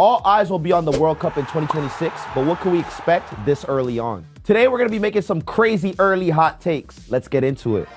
All eyes will be on the World Cup in 2026, but what can we expect this early on? Today, we're gonna be making some crazy early hot takes. Let's get into it.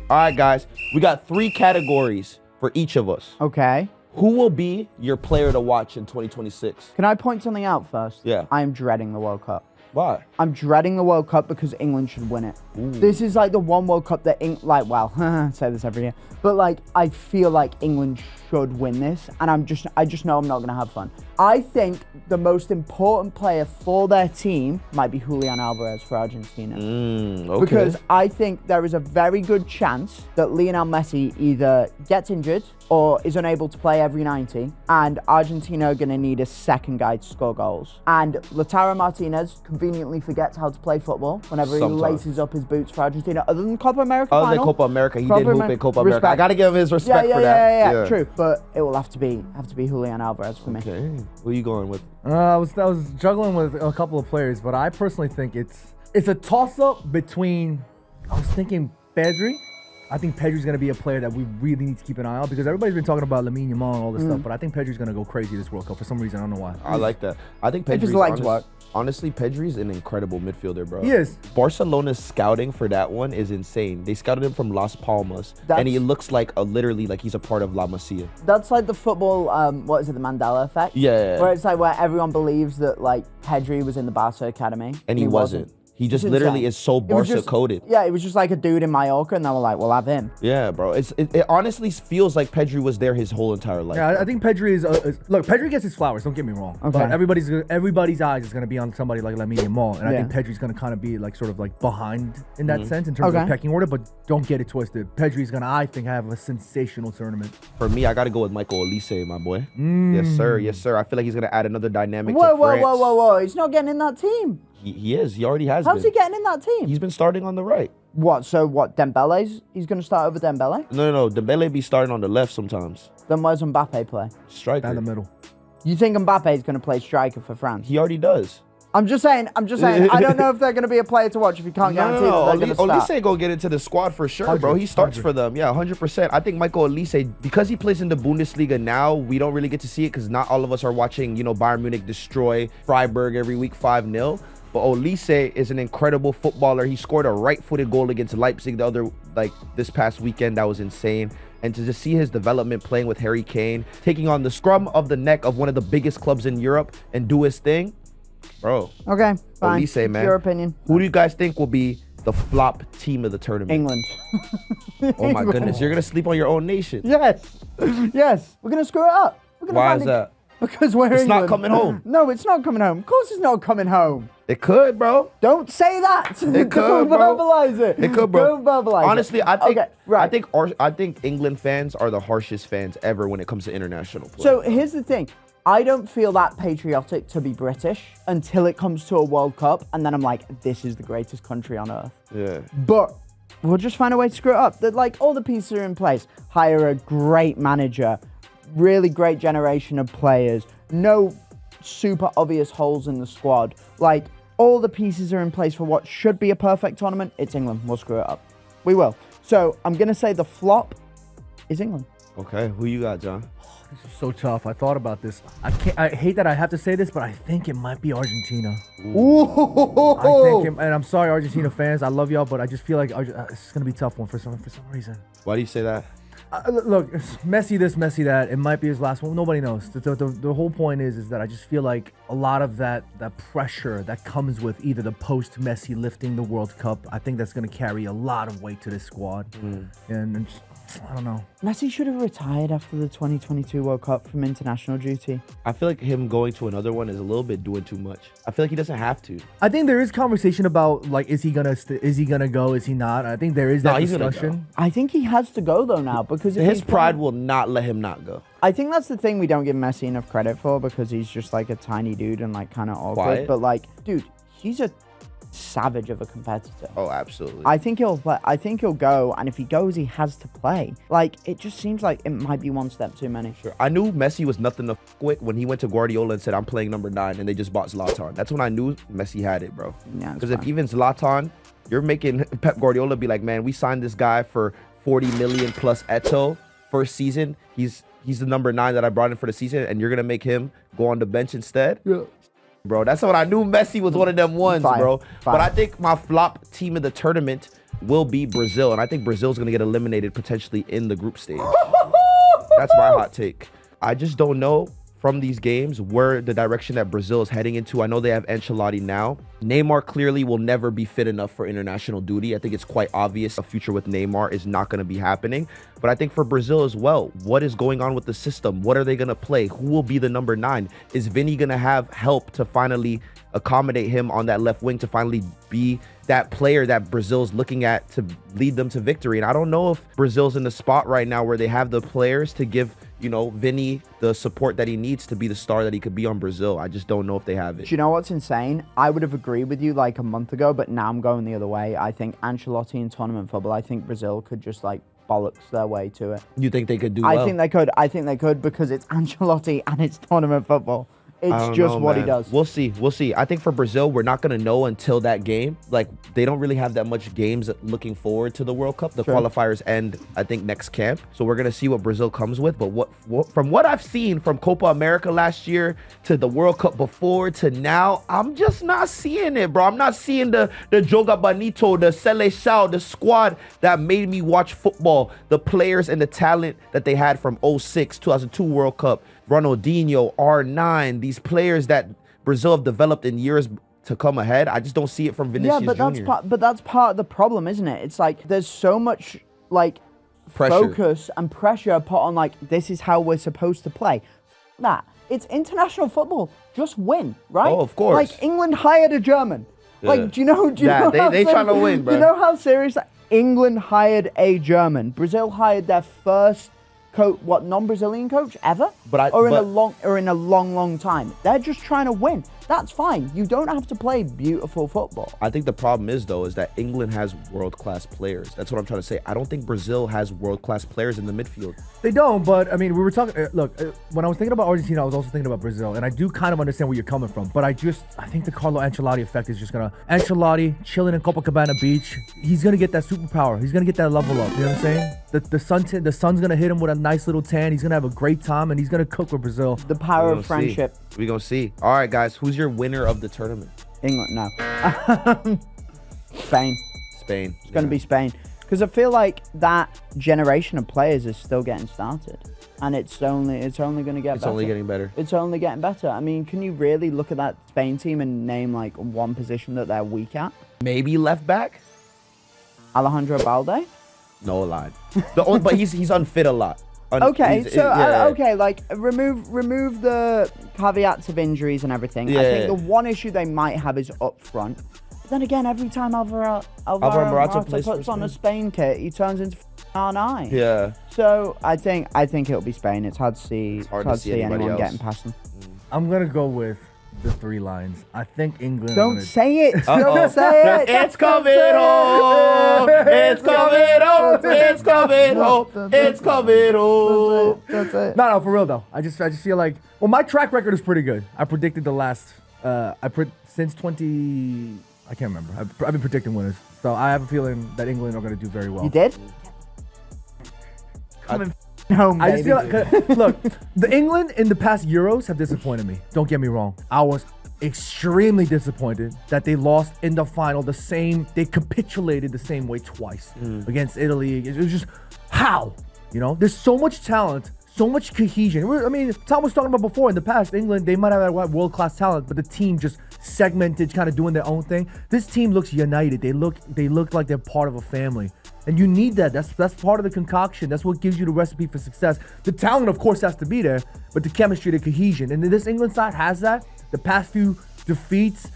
All right, guys, we got 3 categories for each of us. Okay. Who will be your player to watch in 2026? Can I point something out first? Yeah. I am dreading the World Cup. Why? I'm dreading the World Cup because England should win it. Ooh. This is like the one World Cup that, I say this every year, but like, I feel like England should win this, and I just know I'm not gonna have fun. I think the most important player for their team might be Julian Alvarez for Argentina. Okay. Because I think there is a very good chance that Lionel Messi either gets injured or is unable to play every 90, and Argentina are gonna need a second guy to score goals. And Lautaro Martinez conveniently forgets how to play football whenever he laces up his boots for Argentina. Other than Copa America final. Other than Copa America, he did hoop in Copa America. I gotta give him his respect for that. Yeah, true. But it will have to be Julian Alvarez for me. Okay, who are you going with? I was juggling with a couple of players, but I personally think it's a toss-up between. I was thinking Pedri. I think Pedri's going to be a player that we really need to keep an eye on because everybody's been talking about Lamine Yamal and all this stuff, but I think Pedri's going to go crazy this World Cup for some reason. I don't know why. I like that. I think Pedri's honestly, Pedri's an incredible midfielder, bro. He is. Barcelona's scouting for that one is insane. They scouted him from Las Palmas, and he looks like literally like he's a part of La Masia. That's like the football, what is it, the Mandela effect? Yeah. Where it's like where everyone believes that like Pedri was in the Barca academy. And he wasn't. He just literally is so Barca coded. Yeah, it was just like a dude in Mallorca, and they were like, "We'll have him." Yeah, bro. It honestly feels like Pedri was there his whole entire life. Yeah, I think Pedri is. Look, Pedri gets his flowers. Don't get me wrong. Okay. But everybody's eyes is gonna be on somebody like Lamine Yamal, and I think Pedri's gonna kind of be like sort of like behind in that sense in terms of pecking order. But don't get it twisted. Pedri's gonna, I think, have a sensational tournament. For me, I gotta go with Michael Olise, my boy. Yes, sir. Yes, sir. I feel like he's gonna add another dynamic to France. Whoa! He's not getting in that team. He is. He already has How's he getting in that team? He's been starting on the right. What? So what? Dembele's? He's going to start over Dembele? No. Dembele be starting on the left sometimes. Then where's Mbappe play? Striker. Down the middle. You think Mbappe is going to play striker for France? He already does. I'm just saying. I don't know if they're going to be a player to watch if you can't guarantee that they're going to start. Olise gonna get into the squad for sure, bro. He starts for them. Yeah, 100%. I think Michael Olise, because he plays in the Bundesliga now, we don't really get to see it because not all of us are watching, Bayern Munich destroy Freiburg every week 5-0. But Olise is an incredible footballer. He scored a right-footed goal against Leipzig this past weekend. That was insane. And to just see his development playing with Harry Kane, taking on the scrum of the neck of one of the biggest clubs in Europe and do his thing, bro. Okay, fine. Olise, man. Your opinion. Who do you guys think will be the flop team of the tournament? England. Oh my goodness, you're gonna sleep on your own nation. Yes. We're gonna screw it up. Why is that? Because we're England. It's not coming home. No, it's not coming home. Of course it's not coming home. It could, bro. Don't say that. It could, Don't bro. verbalize it. It could, bro. Don't verbalize Honestly, it. I think, okay, right. I think England fans are the harshest fans ever when it comes to international play. So here's the thing. I don't feel that patriotic to be British until it comes to a World Cup, and then I'm like, this is the greatest country on earth. Yeah. But we'll just find a way to screw it up. That like all the pieces are in place. Hire a great manager, really great generation of players. No super obvious holes in the squad. Like, all the pieces are in place for what should be a perfect tournament. It's England. We'll screw it up. We will. So I'm going to say the flop is England. Okay, who you got, John? This is so tough. I thought about this. I hate that I have to say this, but I think it might be Argentina. Ooh. And I'm sorry, Argentina fans. I love y'all, but I just feel like it's going to be a tough one for some reason. Why do you say that? Look, Messi this, Messi that. It might be his last one. Nobody knows. The whole point is that I just feel like a lot of that pressure that comes with either the post-Messi lifting the World Cup, I think that's going to carry a lot of weight to this squad. And just, I don't know. Messi should have retired after the 2022 World Cup from international duty. I feel like him going to another one is a little bit doing too much. I feel like he doesn't have to. I think there is conversation about like, is he gonna go? Is he not? I think there is that discussion. I think he has to go though now because his pride will not let him not go. I think that's the thing we don't give Messi enough credit for because he's just like a tiny dude and like kind of awkward. Quiet. But like, dude, he's a savage of a competitor. Oh, absolutely. I think he'll play. I think he'll go, and if he goes, he has to play. Like, it just seems like it might be one step too many. Sure. I knew Messi was nothing to f with when he went to Guardiola and said, I'm playing number 9, and they just bought Zlatan. That's when I knew Messi had it, bro. Yeah, because if even Zlatan, you're making Pep Guardiola be like, man, we signed this guy for 40 million plus Eto first season. He's he's the number 9 that I brought in for the season, and you're gonna make him go on the bench instead? Yeah. Bro, that's what I knew. Messi was one of them ones, bro. But I think my flop team of the tournament will be Brazil, and I think Brazil's gonna get eliminated potentially in the group stage. That's my hot take. I just don't know from these games where the direction that Brazil is heading into. I know they have Ancelotti now. Neymar clearly will never be fit enough for international duty. I think it's quite obvious a future with Neymar is not going to be happening. But I think for Brazil as well, what is going on with the system? What are they going to play? Who will be the number 9? Is Vini going to have help to finally accommodate him on that left wing to finally be that player that Brazil's looking at to lead them to victory? And I don't know if Brazil's in the spot right now where they have the players to give, you know, Vini the support that he needs to be the star that he could be on Brazil. I just don't know if they have it. Do you know what's insane? I would have agreed with you like a month ago, but now I'm going the other way. I think Ancelotti in tournament football, I think Brazil could just like bollocks their way to it. You think they could do well? I think they could. I think they could because it's Ancelotti and it's tournament football. It's just what he does. We'll see. We'll see. I think for Brazil, we're not going to know until that game. Like, they don't really have that much games looking forward to the World Cup. The qualifiers end, I think, next camp. So we're going to see what Brazil comes with. But from what I've seen from Copa America last year to the World Cup before to now, I'm just not seeing it, bro. I'm not seeing the Joga Bonito, the Seleção, the squad that made me watch football, the players and the talent that they had from 06, 2002 World Cup. Ronaldinho, R9, these players that Brazil have developed in years to come ahead. I just don't see it from Vinicius Jr. That's part of the problem, isn't it? It's like there's so much like focus and pressure put on like this is how we're supposed to play. That it's international football. Just win, right? Oh, of course. Like England hired a German. Yeah. Like, do you know? They trying to win, bro. Do you know how serious? England hired a German. Brazil hired their first non-Brazilian coach ever, in a long time. They're just trying to win. That's fine. You don't have to play beautiful football. I think the problem is though is that England has world-class players. That's what I'm trying to say. I don't think Brazil has world-class players in the midfield. They don't, but I mean, we were talking. Look, when I was thinking about Argentina, I was also thinking about Brazil, and I do kind of understand where you're coming from. But I think the Carlo Ancelotti effect is just gonna Ancelotti chilling in Copacabana Beach. He's gonna get that superpower. He's gonna get that level up. You know what I'm saying? The sun's gonna hit him with a nice little tan. He's gonna have a great time, and he's gonna cook with Brazil. The power of friendship. We're gonna see. All right, guys, who's your winner of the tournament? England, no. Spain. It's going to be Spain. Because I feel like that generation of players is still getting started. And it's only going to get better. It's only getting better. It's only getting better. I mean, can you really look at that Spain team and name like one position that they're weak at? Maybe left back? Alejandro Balde? No line. But he's unfit a lot. Okay, like remove the caveats of injuries and everything. I think the one issue they might have is up front. But then again, every time Alvaro Morata puts on a Spain kit, he turns into R9. Yeah. So I think it'll be Spain. It's hard to see. It's hard to see anyone else getting past them. I'm gonna go with the 3 lines. I think England. Don't say it. Don't say it. It's coming home. It's coming home. It's coming home. It's coming home. That's it. No, for real though. I just feel like my track record is pretty good. I predicted the last. Since 20. I can't remember. I've been predicting winners, so I have a feeling that England are going to do very well. You did? No, I just feel like, look, the England in the past Euros have disappointed me. Don't get me wrong. I was extremely disappointed that they lost in the final they capitulated the same way twice against Italy. It was just, how? You know, there's so much talent, so much cohesion. I mean, Tom was talking about before, in the past, England, they might have had world-class talent, but the team just segmented, kind of doing their own thing. This team looks united. They look like they're part of a family. And you need that. That's part of the concoction. That's what gives you the recipe for success. The talent, of course, has to be there, but the chemistry, the cohesion. And this England side has that. The past few defeats,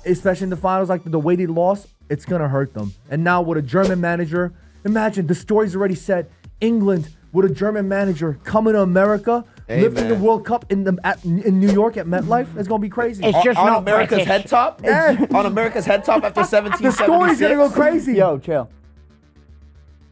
especially in the finals, like the way they lost, it's going to hurt them. And now with a German manager, imagine the story's already set. England with a German manager coming to America, lifting the World Cup in New York at MetLife. It's going to be crazy. It's just on not America's British. head top? Yeah. On America's head top after 1776? The story's going to go crazy. Yo, chill.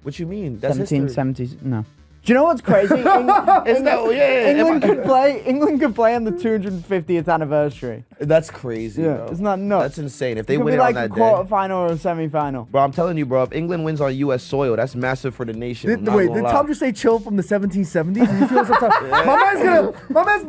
What you mean? That's 1770s. No. Do you know what's crazy? England Am could play. England could play on the 250th anniversary. That's crazy, Yeah, bro. isn't that nuts? That's insane. If they It could win be it like on a that day. quarterfinal or a semi-final. Bro, I'm telling you, bro, if England wins on U.S. soil, that's massive for the nation. I'm not Wait, gonna did lie. Tom just say chill from the 1770s? Did you feel so tough? My man's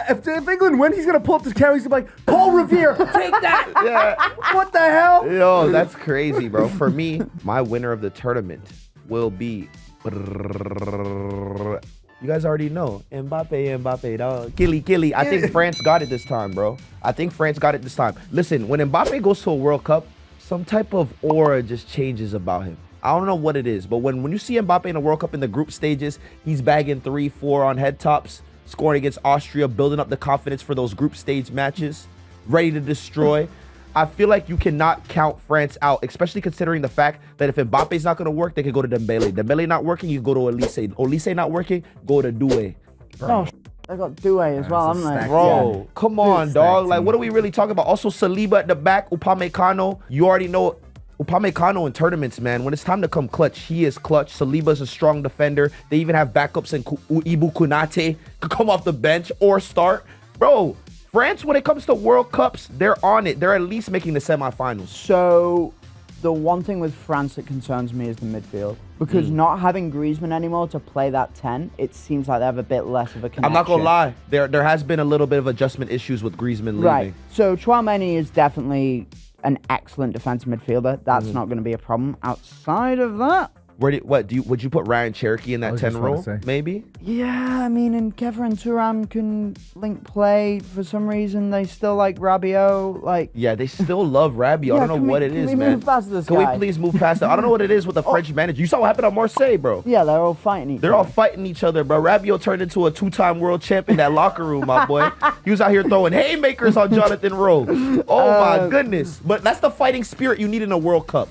if England win, he's gonna pull up this camera. He's gonna be like, Paul Revere, take that. Yeah. What the hell? Yo, that's crazy, bro. For me, my winner of the tournament will be. You guys already know. Mbappe, dog. Killy. I think France got it this time, bro. I think France got it this time. Listen, when Mbappe goes to a World Cup, some type of aura just changes about him. I don't know what it is, but when you see Mbappe in the World Cup in the group stages, he's bagging 3-4 on head tops, scoring against Austria, building up the confidence for those group stage matches, ready to destroy. I feel like you cannot count France out, especially considering the fact that if Mbappe's not going to work, they could go to Dembele. Dembele not working, you go to Olise. Olise not working, go to Doué. Oh, I got Doué as well. That's a I'm like, stack Bro, come on, dog. stacked Like, team. what are we really talking about? Also, Saliba at the back, Upamecano. You already know Upamecano in tournaments, man. When it's time to come clutch, he is clutch. Saliba's a strong defender. They even have backups in Ibu Kunate. Could come off the bench or start. Bro, France, when it comes to World Cups, they're on it. They're at least making the semifinals. So, the one thing with France that concerns me is the midfield. Because not having Griezmann anymore to play that 10, it seems like they have a bit less of a connection. I'm not gonna lie. There has been a little bit of adjustment issues with Griezmann leaving. Right. So, Chouameni is definitely an excellent defensive midfielder. That's not going to be a problem. Outside of that, Would you put Ryan Cherokee in that was 10 just about role? to say. Maybe. yeah, I mean, and Kevin and Thuram can link play. For some reason, they still like Rabiot. Like, Yeah, they still love Rabiot. I don't know can what we- it can is, we man. move past this Can guy? we please move past that? I don't know what it is with the French manager. You saw what happened at Marseille, bro. yeah, they're all fighting each They're all other. fighting each other, bro. Rabiot turned into a 2-time world champ in that locker room, my boy. He was out here throwing haymakers on Jonathan Rowe. Oh, my goodness. But that's the fighting spirit you need in a World Cup.